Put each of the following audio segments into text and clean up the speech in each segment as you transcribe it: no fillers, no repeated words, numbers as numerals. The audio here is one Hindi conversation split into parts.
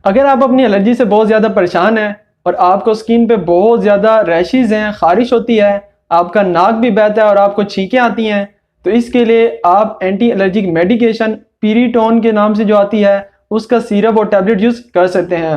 अगर आप अपनी एलर्जी से बहुत ज़्यादा परेशान हैं और आपको स्किन पे बहुत ज़्यादा रैशेज हैं, ख़ारिश होती है, आपका नाक भी बहता है और आपको छींकें आती हैं, तो इसके लिए आप एंटी एलर्जिक मेडिकेशन पीरिटोन के नाम से जो आती है उसका सिरप और टैबलेट यूज़ कर सकते हैं।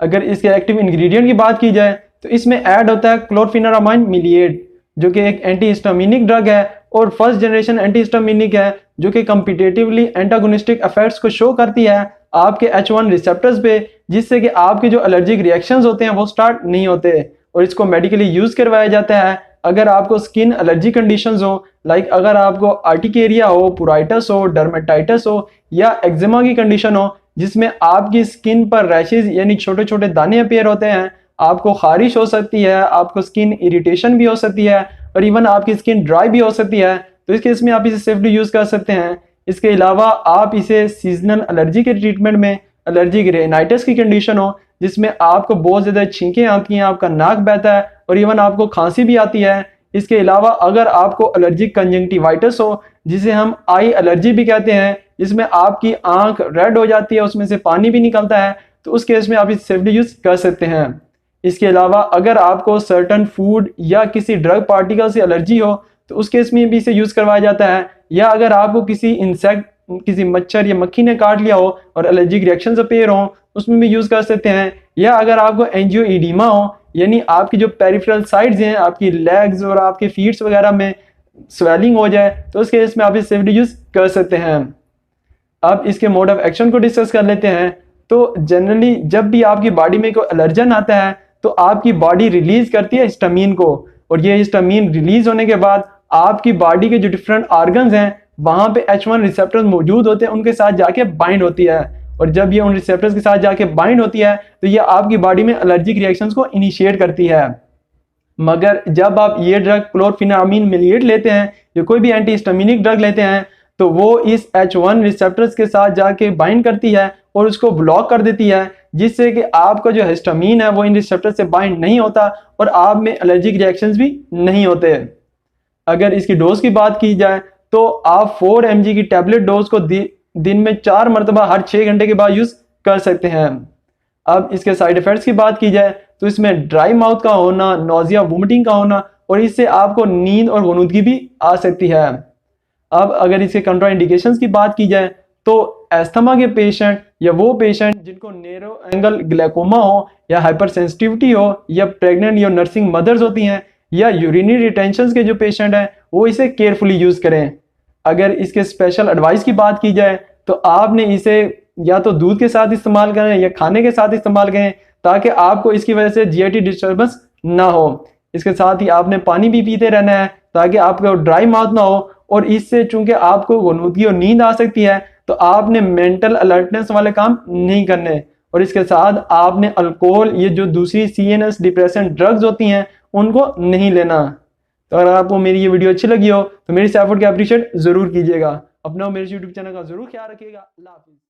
अगर इसके एक्टिव इंग्रेडिएंट की बात की जाए तो इसमें ऐड होता है क्लोरफेनारामाइन मिलिएट, जो कि एक एंटी हिस्टामिनिक ड्रग है और फर्स्ट जनरेशन एंटी हिस्टामिनिक है, जो कि कम्पिटेटिवली एंटागोनिस्टिक इफेक्ट्स को शो करती है आपके H1 रिसेप्टर्स पे, जिससे कि आपके जो एलर्जिक रिएक्शंस होते हैं वो स्टार्ट नहीं होते। और इसको मेडिकली यूज़ करवाया जाता है अगर आपको स्किन एलर्जी कंडीशंस हो, लाइक अगर आपको आर्टिकेरिया हो, पुराइटस हो, डर्मेटाइटिस हो या एक्जिमा की कंडीशन हो जिसमें आपकी स्किन पर रैशेज यानी छोटे छोटे दाने अपीयर होते हैं, आपको खारिश हो सकती है, आपको स्किन इरिटेशन भी हो सकती है और इवन आपकी स्किन ड्राई भी हो सकती है, तो इस केस में आप इसे सेफली यूज़ कर सकते हैं। इसके अलावा आप इसे सीजनल एलर्जी के ट्रीटमेंट में, एलर्जिक रेनाइटिस की कंडीशन हो जिसमें आपको बहुत ज़्यादा छींकें आती हैं, आपका नाक बहता है और इवन आपको खांसी भी आती है। इसके अलावा अगर आपको एलर्जिक कंजंक्टिवाइटिस हो, जिसे हम आई एलर्जी भी कहते हैं, जिसमें आपकी आंख रेड हो जाती है, उसमें से पानी भी निकलता है, तो उस केस में आप इसे सेफली यूज़ कर सकते हैं। इसके अलावा अगर आपको सर्टन फूड या किसी ड्रग पार्टिकल से एलर्जी हो तो उस केस में भी इसे यूज़ करवाया जाता है। या अगर आपको किसी इंसेक्ट, किसी मच्छर या मक्खी ने काट लिया हो और एलर्जिक रिएक्शंस अपीयर हो, उसमें भी यूज़ कर सकते हैं। या अगर आपको एंजियोइडीमा हो, यानी आपकी जो पेरिफेरल साइड्स हैं, आपकी लेग्स और आपके फीट्स वगैरह में स्वेलिंग हो जाए, तो उस केस में आप इसे सेफली यूज़ कर सकते हैं। अब इसके मोड ऑफ एक्शन को डिस्कस कर लेते हैं। तो जनरली जब भी आपकी बॉडी में कोई एलर्जन आता है तो आपकी बॉडी रिलीज करती है हिस्टामीन को, और ये हिस्टामीन रिलीज होने के बाद आपकी बॉडी के जो डिफरेंट ऑर्गन्स हैं वहां पे H1 रिसेप्टर्स मौजूद होते हैं, उनके साथ जाके बाइंड होती है। और जब ये उन रिसेप्टर्स के साथ जाके बाइंड होती है तो ये आपकी बॉडी में एलर्जिक रिएक्शंस को इनिशिएट करती है। मगर जब आप ये ड्रग क्लोरफेनारामाइन मिलिएट लेते हैं या कोई भी एंटी हिस्टामिनिक ड्रग लेते हैं तो वो इस H1 रिसेप्टर्स के साथ जाके बाइंड करती है और उसको ब्लॉक कर देती है, जिससे कि आपका जो हिस्टामीन है वो इन रिसेप्टर से बाइंड नहीं होता और आप में एलर्जिक रिएक्शंस भी नहीं होते। अगर इसकी डोज की बात की जाए तो आप 4 mg की टैबलेट डोज को दिन में 4 मरतबा हर 6 घंटे के बाद यूज़ कर सकते हैं। अब इसके साइड इफ़ेक्ट्स की बात की जाए तो इसमें ड्राई माउथ का होना, नोजिया, वोमिटिंग का होना और इससे आपको नींद और गनुदगी भी आ सकती है। अब अगर इसके कंट्राइंडिकेशंस की बात की जाए तो एस्थमा के पेशेंट या वो पेशेंट जिनको नैरो एंगल ग्लाइकोमा हो या हाइपर सेंसिटिविटी हो या प्रेग्नेंट या नर्सिंग मदर्स होती हैं या यूरिनरी रिटेंशन के जो पेशेंट हैं वो इसे केयरफुली यूज़ करें। अगर इसके स्पेशल एडवाइस की बात की जाए तो आपने इसे या तो दूध के साथ इस्तेमाल करें या खाने के साथ इस्तेमाल करें ताकि आपको इसकी वजह से जीआईटी डिस्टर्बेंस ना हो। इसके साथ ही आपने पानी भी पीते रहना है ताकि आपको ड्राई माउथ ना हो, और इससे चूंकि आपको गनुदगी और नींद आ सकती है तो आपने मेंटल अलर्टनेस वाले काम नहीं करने। और इसके साथ आपने अल्कोहल, ये जो दूसरी CNS डिप्रेशन ड्रग्स होती हैं, उनको नहीं लेना। तो अगर आपको मेरी ये वीडियो अच्छी लगी हो तो मेरी इस एफर्ट को अप्रिशिएट जरूर कीजिएगा। अपना मेरे YouTube चैनल का जरूर ख्याल रखिएगा। अल्लाह हाफिज़।